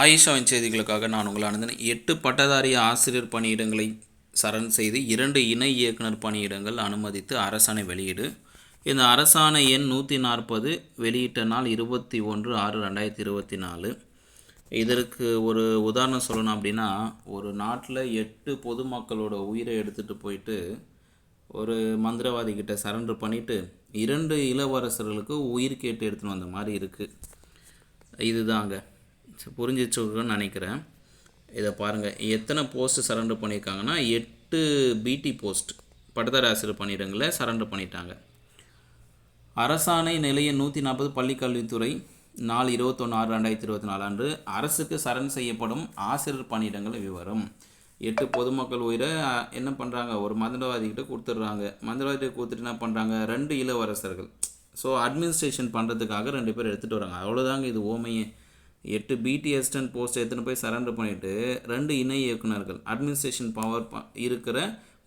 ஆயிஷாவின் செய்திகளுக்காக நான் உங்கள் ஆனந்தன். 8 பட்டதாரி ஆசிரியர் பணியிடங்களை சரண் செய்து 2 இணை இயக்குனர் பணியிடங்கள் அனுமதித்து அரசாணை வெளியீடு. இந்த அரசாணை எண் 140 வெளியிட்ட நாள் 21/6/2024. இதற்கு ஒரு உதாரணம் சொல்லணும் அப்படின்னா, ஒரு நாட்டில் 8 பொதுமக்களோட உயிரை எடுத்துகிட்டு போயிட்டு ஒரு மந்திரவாதி கிட்ட சரண்டர் பண்ணிவிட்டு 2 இளவரசர்களுக்கு உயிர் கேட்டு எடுத்துன்னு வந்த மாதிரி இருக்குது. இதுதாங்க புரிஞ்சிச்சுன்னு நினைக்கிறேன். இதை பாருங்கள், எத்தனை போஸ்ட்டு சரண்டர் பண்ணியிருக்காங்கன்னா 8 பிடி போஸ்ட் பட்டதாரி ஆசிரியர் பணியிடங்களை சரண்டர் பண்ணிட்டாங்க. அரசாணை நிலைய 140 பள்ளிக்கல்வித்துறை நாள் 21/6/2024 அன்று அரசுக்கு சரண் செய்யப்படும் ஆசிரியர் பணியிடங்கள் விவரம். 8 பொதுமக்கள் உயிரை என்ன பண்ணுறாங்க, ஒரு மந்திரவாதிகிட்ட கொடுத்துட்றாங்க. மந்திரவாதிகிட்ட கொடுத்துட்டு என்ன பண்ணுறாங்க, 2 இளவரசர்கள். ஸோ அட்மினிஸ்ட்ரேஷன் பண்ணுறதுக்காக 2 பேர் எடுத்துகிட்டு வராங்க. அவ்வளோதாங்க இது ஓமையே. 8 பிடி அசிஸ்டன்ட் போஸ்ட் எடுத்துன்னு போய் சரண்டர் பண்ணிவிட்டு 2 இணை இயக்குநர்கள் அட்மினிஸ்ட்ரேஷன் பவர் இருக்கிற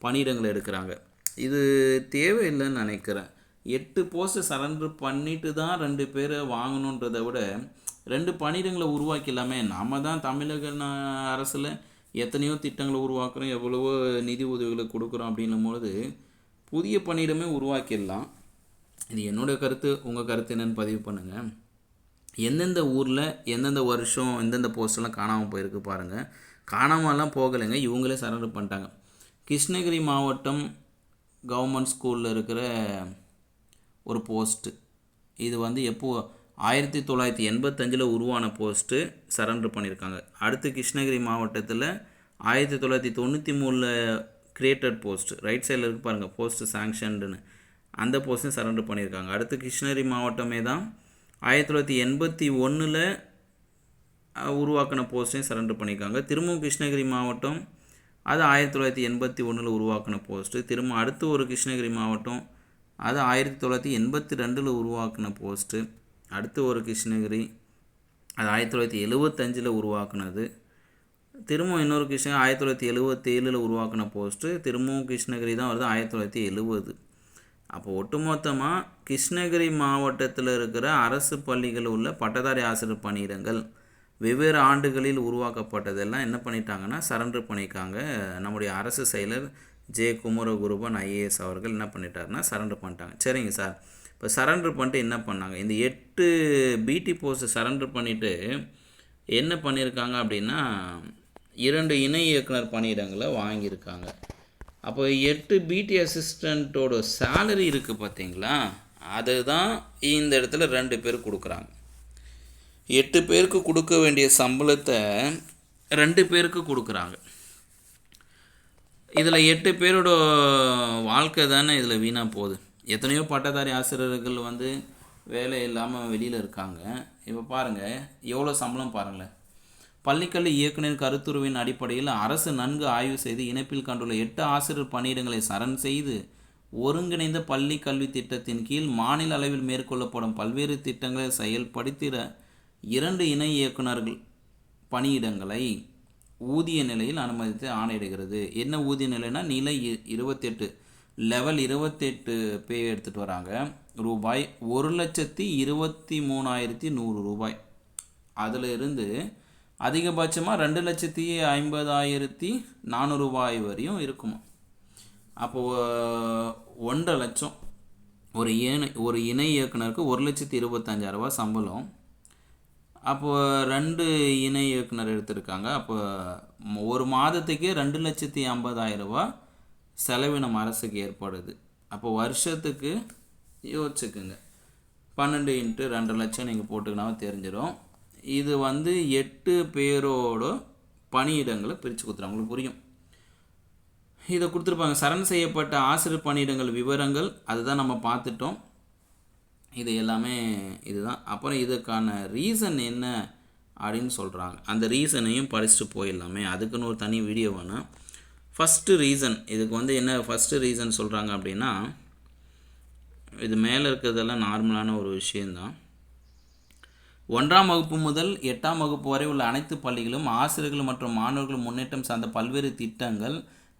பணியிடங்களை எடுக்கிறாங்க. இது தேவையில்லைன்னு நினைக்கிறேன். 8 போஸ்ட்டு சரண்டர் பண்ணிட்டு தான் 2 பேரை வாங்கணுன்றதை விட 2 பணியிடங்களை உருவாக்கலாமே. நாம் தான் தமிழக அரசில் எத்தனையோ திட்டங்களை உருவாக்குறோம், எவ்வளவோ நிதி உதவிகளை கொடுக்குறோம். அப்படின்னும்போது புதிய பணியிடமே உருவாக்கிடலாம். இது என்னோடய கருத்து. உங்கள் கருத்து என்னென்னு பதிவு பண்ணுங்கள். எந்தெந்த ஊரில் எந்தெந்த வருஷம் எந்தெந்த போஸ்டெல்லாம் காணாமல் போயிருக்கு பாருங்கள். காணாமலாம் போகலைங்க, இவங்களே சரண்டர் பண்ணிட்டாங்க. கிருஷ்ணகிரி மாவட்டம் கவர்மெண்ட் ஸ்கூலில் இருக்கிற ஒரு போஸ்ட்டு, இது வந்து எப்போது 1985 உருவான போஸ்ட்டு சரண்டர் பண்ணியிருக்காங்க. அடுத்து கிருஷ்ணகிரி மாவட்டத்தில் 1993 கிரியேட்டட் போஸ்ட்டு, ரைட் சைடில் இருக்கு பாருங்கள், போஸ்ட்டு சாங்ஷன்டுன்னு, அந்த போஸ்ட்டும் சரண்டர் பண்ணியிருக்காங்க. அடுத்து கிருஷ்ணகிரி மாவட்டமே தான் 1981 உருவாக்கின போஸ்ட்டையும் சரண்டர் பண்ணியிருக்காங்க. திரும்பவும் கிருஷ்ணகிரி மாவட்டம் அது 1981 உருவாக்கின போஸ்ட்டு. திரும்ப அடுத்து ஒரு கிருஷ்ணகிரி மாவட்டம் அது 1982 உருவாக்கின போஸ்ட்டு. அடுத்து ஒரு கிருஷ்ணகிரி அது 1975 உருவாக்குனது. திரும்பவும் இன்னொரு கிருஷ்ணகிரி 1977 உருவாக்கின போஸ்ட்டு. திரும்பவும் கிருஷ்ணகிரி தான் வருது 1970. அப்போ ஒட்டுமொத்தமாக கிருஷ்ணகிரி மாவட்டத்தில் இருக்கிற அரசு பள்ளிகளில் உள்ள பட்டதாரி ஆசிரியர் பணியிடங்கள் வெவ்வேறு ஆண்டுகளில் உருவாக்கப்பட்டதெல்லாம் என்ன பண்ணிட்டாங்கன்னா சரண்டர் பண்ணியிருக்காங்க. நம்முடைய அரசு செயலர் ஜே குமரகுருபன் ஐஏஎஸ் அவர்கள் என்ன பண்ணிட்டாருன்னா சரண்டர் பண்ணிட்டாங்க. சரிங்க சார், இப்போ சரண்டர் பண்ணிட்டு என்ன பண்ணாங்க, இந்த 8 பிடி போஸ்ட்டு சரண்டர் பண்ணிவிட்டு என்ன பண்ணியிருக்காங்க அப்படின்னா 2 இணை இயக்குனர் பணியிடங்களை வாங்கியிருக்காங்க. அப்போ 8 பிடி அசிஸ்டண்ட்டோட சேலரி இருக்குது பார்த்தீங்களா, அதுதான் இந்த இடத்துல 2 பேர் கொடுக்குறாங்க. 8 பேருக்கு கொடுக்க வேண்டிய சம்பளத்தை 2 பேருக்கு கொடுக்குறாங்க. இதில் 8 பேரோட வாழ்க்கை தானே இதில் வீணாக போகுது. எத்தனையோ பட்டதாரி ஆசிரியர்கள் வந்து வேலை இல்லாமல் வெளியில் இருக்காங்க. இப்போ பாருங்கள் எவ்வளோ சம்பளம் பாருங்களேன். பள்ளிக்கல்வி இயக்குனர் கருத்துருவின் அடிப்படையில் அரசு நன்கு ஆய்வு செய்து இணைப்பில் கண்டுள்ள 8 ஆசிரியர் பணியிடங்களை சரண் செய்து ஒருங்கிணைந்த பள்ளி கல்வி திட்டத்தின் கீழ் மாநில அளவில் மேற்கொள்ளப்படும் பல்வேறு திட்டங்களை செயல்படுத்திட 2 இணை இயக்குநர்கள் பணியிடங்களை ஊதிய நிலையில் அனுமதித்து ஆணையிடுகிறது. என்ன ஊதிய நிலைனா நிலை 28 லெவல் 28 பே எடுத்துகிட்டு வராங்க. ரூபாய் 1,23,100 ரூபாய். அதில் இருந்து அதிகபட்சமாக 2,50,400 ரூபாய் வரையும் இருக்குமா. அப்போது 1,50,000 லட்சம் ஒரு இணை இயக்குனருக்கு 1,25,000 ரூபா சம்பளம். அப்போது 2 இணை இயக்குனர் எடுத்திருக்காங்க. அப்போ ஒரு மாதத்துக்கே 2,50,000 ரூபா செலவினம் அரசுக்கு ஏற்படுது. அப்போ வருஷத்துக்கு யோசிச்சுக்குங்க, 12 × 2 லட்சம் நீங்கள் போட்டுக்கினாலும் தெரிஞ்சிடும். இது வந்து 8 பேரோட பணியிடங்களை பிரித்து கொடுத்துருவாங்க. உங்களுக்கு புரியும். இதை கொடுத்துருப்பாங்க. சரண் செய்யப்பட்ட ஆசிரியர் பணியிடங்கள் விவரங்கள் அதுதான் நம்ம பார்த்துட்டோம். இது எல்லாமே இதுதான். அப்புறம் இதுக்கான ரீசன் என்ன அப்படின்னு சொல்கிறாங்க. அந்த ரீசனையும் படிச்சுட்டு போயிடலாமே, அதுக்குன்னு ஒரு தனி வீடியோ வேணும். ஃபஸ்ட்டு ரீசன், இதுக்கு வந்து என்ன ஃபஸ்ட்டு ரீசன் சொல்கிறாங்க அப்படின்னா, இது மேலே இருக்கிறதெல்லாம் நார்மலான ஒரு விஷயந்தான். 1ஆம் வகுப்பு முதல் 8ஆம் வகுப்பு வரை உள்ள அனைத்து பள்ளிகளும் ஆசிரியர்கள் மற்றும் மாணவர்கள் முன்னேற்றம் சார்ந்த பல்வேறு திட்டங்கள்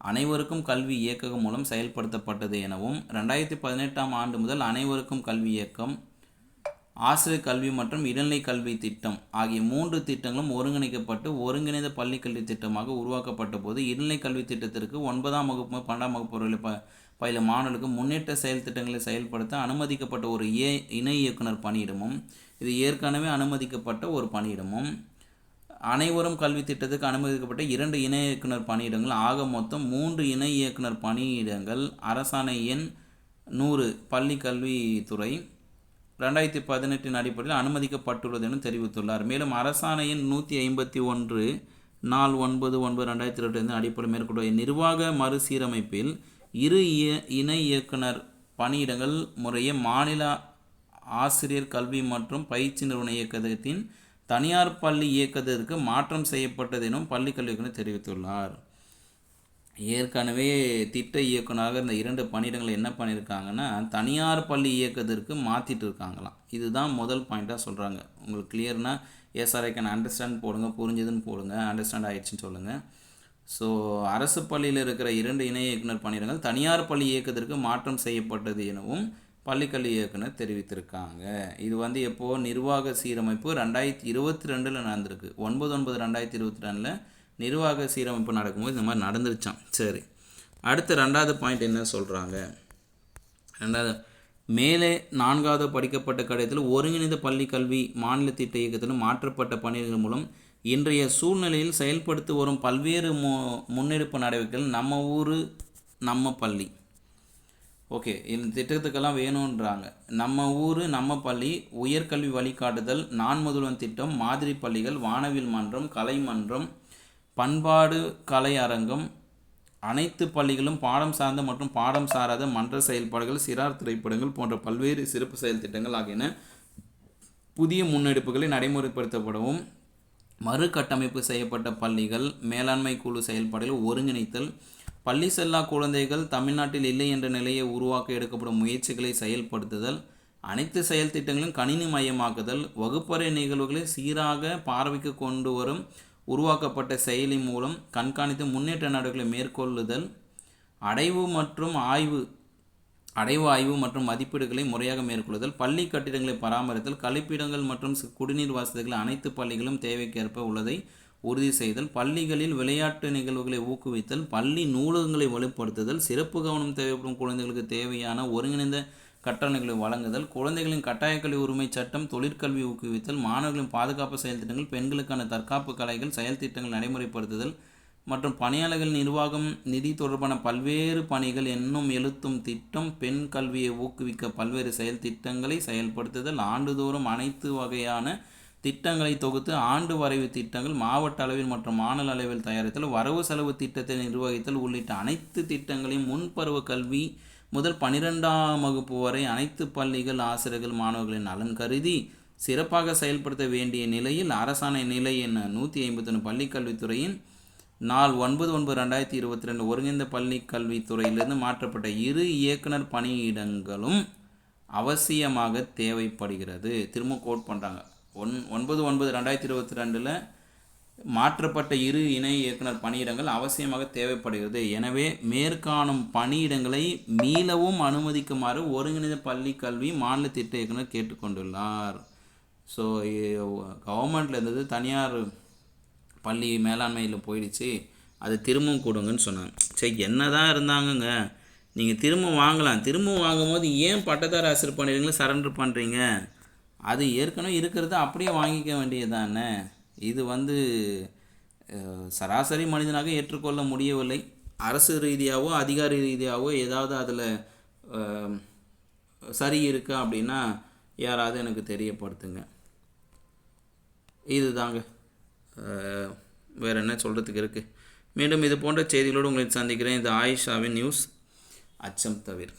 அனைவருக்கும் கல்வி இயக்ககம் மூலம் செயல்படுத்தப்பட்டது எனவும் 2018ஆம் ஆண்டு முதல் அனைவருக்கும் கல்வி இயக்கம் ஆசிரியர் கல்வி மற்றும் இடைநிலை கல்வி திட்டம் ஆகிய 3 திட்டங்களும் ஒருங்கிணைக்கப்பட்டு ஒருங்கிணைந்த பள்ளி கல்வி திட்டமாக உருவாக்கப்பட்ட போது இடைநிலை கல்வி திட்டத்திற்கு 9ஆம் வகுப்பு 12ஆம் வகுப்பு வரை பயிலும் மாணவர்களுக்கு முன்னேற்ற செயல் திட்டங்களை செயல்படுத்த அனுமதிக்கப்பட்ட ஒரு இணை இயக்குனர் பணியிடமும், இது ஏற்கனவே அனுமதிக்கப்பட்ட ஒரு பணியிடமும், அனைவரும் கல்வி திட்டத்துக்கு அனுமதிக்கப்பட்ட 2 இணை இயக்குனர் பணியிடங்கள் ஆக மொத்தம் 3 இணை இயக்குனர் பணியிடங்கள் அரசாணை எண் 100 பள்ளி கல்வித்துறை 2018 அடிப்படையில் அனுமதிக்கப்பட்டுள்ளது என தெரிவித்துள்ளார். மேலும் அரசாணை எண் 151 நாள் 9/9/2022 அடிப்படையில் மேற்கொண்ட நிர்வாக மறுசீரமைப்பில் 2 இணை இயக்குனர் பணியிடங்கள் முறையே மாநில ஆசிரியர் கல்வி மற்றும் பயிற்சி நிறுவன இயக்ககத்தின் தனியார் பள்ளி இயக்கத்திற்கு மாற்றம் செய்யப்பட்டது எனும் பள்ளிக்கல்வி இயக்குனர் தெரிவித்துள்ளார். ஏற்கனவே திட்ட இயக்குனராக இந்த 2 பணியிடங்களை என்ன பண்ணியிருக்காங்கன்னா தனியார் பள்ளி இயக்கத்திற்கு மாற்றிட்டு இருக்காங்களாம். இதுதான் முதல் பாயிண்ட்டாக சொல்கிறாங்க. உங்களுக்கு கிளியர்னா எஸ்ஆர் ஐ கேன் அண்டர்ஸ்டாண்ட் போடுங்க, புரிஞ்சதுன்னு போடுங்க, அண்டர்ஸ்டாண்ட் ஆயிடுச்சுன்னு சொல்லுங்கள். ஸோ அரசு பள்ளியில் இருக்கிற 2 இணை இயக்குனர் பணியிடங்கள் தனியார் பள்ளி இயக்கத்திற்கு மாற்றம் செய்யப்பட்டது எனவும் பள்ளிக்கல்வி இயக்குனர் தெரிவித்திருக்காங்க. இது எப்போது நிர்வாக சீரமைப்பு 2022 நடந்திருக்கு. 9/9/2022 நிர்வாக சீரமைப்பு நடக்கும்போது இந்த மாதிரி நடந்துருச்சான். சரி, அடுத்த 2வது பாயிண்ட் என்ன சொல்கிறாங்க? 2வது, மேலே 4வது படிக்கப்பட்ட கடிதத்தில் ஒருங்கிணைந்த பள்ளி கல்வி மாநில திட்ட இயக்கத்திலும் மாற்றப்பட்ட பணிகள் மூலம் இன்றைய சூழ்நிலையில் செயல்படுத்தி வரும் பல்வேறு முன்னெடுப்பு நடவடிக்கைகள் நம்ம ஊர் நம்ம பள்ளி. ஓகே, இந்த திட்டத்துக்கெல்லாம் வேணுன்றாங்க. நம்ம ஊர் நம்ம பள்ளி, உயர்கல்வி வழிகாட்டுதல், நான் முதல்வன் திட்டம், மாதிரி பள்ளிகள், வானவில் மன்றம், கலை மன்றம், பண்பாடு கலை அரங்கம், அனைத்து பள்ளிகளும் பாடம் சார்ந்த மற்றும் பாடம் சாராத மன்ற செயல்பாடுகள், சிறார் திரைப்படங்கள் போன்ற பல்வேறு சிறப்பு செயல் திட்டங்கள் ஆகியன புதிய முன்னெடுப்புகளை நடைமுறைப்படுத்தப்படவும், மறுகட்டமைப்பு செய்யப்பட்ட பள்ளிகள் மேலாண்மை குழு செயல்பாடுகள் ஒருங்கிணைத்தல், பள்ளி செல்லா குழந்தைகள் தமிழ்நாட்டில் இல்லை என்ற நிலையை உருவாக்க எடுக்கப்படும் முயற்சிகளை செயல்படுத்துதல், அனைத்து செயல் திட்டங்களையும் கணினி மயமாக்குதல், வகுப்பறை நிகழ்வுகளை சீராக பார்வைக்கு கொண்டு வரும் உருவாக்கப்பட்ட செயலி மூலம் கண்காணித்து முன்னேற்ற நடவடிக்கைகளை மேற்கொள்ளுதல், அடைவு ஆய்வு மற்றும் மதிப்பீடுகளை முறையாக மேற்கொள்ளுதல், பள்ளி கட்டிடங்களை பராமரித்தல், கழிப்பிடங்கள் மற்றும் குடிநீர் வசதிகள் அனைத்து பள்ளிகளும் தேவைக்கேற்ப உள்ளதை உறுதி செய்தல், பள்ளிகளில் விளையாட்டு நிகழ்வுகளை ஊக்குவித்தல், பள்ளி நூலகங்களை வலுப்படுத்துதல், சிறப்பு கவனம் தேவைப்படும் குழந்தைகளுக்கு தேவையான ஒருங்கிணைந்த கட்டணங்களை வழங்குதல், குழந்தைகளின் கட்டாய கல்வி உரிமை சட்டம், தொழிற்கல்வி ஊக்குவித்தல், மாணவர்களின் பாதுகாப்பு செயல் திட்டங்கள், பெண்களுக்கான தற்காப்பு கலைகள் செயல் திட்டங்கள் நடைமுறைப்படுத்துதல் மற்றும் பணியாளர்கள் நிர்வாகம் நிதி தொடர்பான பல்வேறு பணிகள் என்னும் எழுத்தும் திட்டம், பெண் கல்வியை ஊக்குவிக்க பல்வேறு செயல் திட்டங்களை செயல்படுத்துதல், ஆண்டுதோறும் அனைத்து வகையான திட்டங்களை தொகுத்து ஆண்டு வரைவு திட்டங்கள் மாவட்ட அளவில் மற்றும் மாநில அளவில் தயாரித்தல், வரவு செலவு திட்டத்தை நிர்வகித்தல் உள்ளிட்ட அனைத்து திட்டங்களையும் முன்பருவ கல்வி முதல் 12ஆம் வகுப்பு வரை அனைத்து பள்ளிகள் ஆசிரியர்கள் மாணவர்களின் நலன் கருதி சிறப்பாக செயல்படுத்த வேண்டிய நிலையில் அரசாணை நிலை எண் 151 பள்ளிக்கல்வித்துறையின் நாள் 9/9/2022 ஒருங்கிணைந்த பள்ளி கல்வித்துறையிலிருந்து மாற்றப்பட்ட 2 இயக்குனர் பணியிடங்களும் அவசியமாக தேவைப்படுகிறது. திரும்ப கோட் பண்ணுறாங்க. 9/9/2022 மாற்றப்பட்ட 2 இணை இயக்குனர் பணியிடங்கள் அவசியமாக தேவைப்படுகிறது. எனவே மேற்காணும் பணியிடங்களை மீளவும் அனுமதிக்குமாறு ஒருங்கிணைந்த பள்ளி கல்வி மாநில திட்ட இயக்குனர் கேட்டுக்கொண்டுள்ளார். ஸோ கவர்மெண்ட்டில் இருந்தது தனியார் பள்ளி மேலாண்மையில் போயிடுச்சு, அது திரும்பவும் கொடுங்கன்னு சொன்னாங்க. சரி, என்ன தான் இருந்தாங்கங்க, நீங்கள் திரும்ப வாங்கலாம். திரும்ப வாங்கும்போது ஏன் பட்டதாரி ஆசிரியர் பணியிடங்களை சரண்டர் பண்ணுறீங்க? அது ஏற்கனவே இருக்கிறத அப்படியே வாங்கிக்க வேண்டியதானே. இது சராசரி மனிதனாக ஏற்றுக்கொள்ள முடியவில்லை. அரசு ரீதியாகவோ அதிகாரி ரீதியாகவோ ஏதாவது அதில் சரி இருக்கா அப்படின்னா யாராவது எனக்கு தெரியப்படுத்துங்க. இது தாங்க, வேறு என்ன சொல்கிறதுக்கு இருக்குது. மீண்டும் இது போன்ற செய்திகளோடு உங்களை சந்திக்கிறேன். இது ஆயிஷாவின் நியூஸ், அச்சம் தவிர.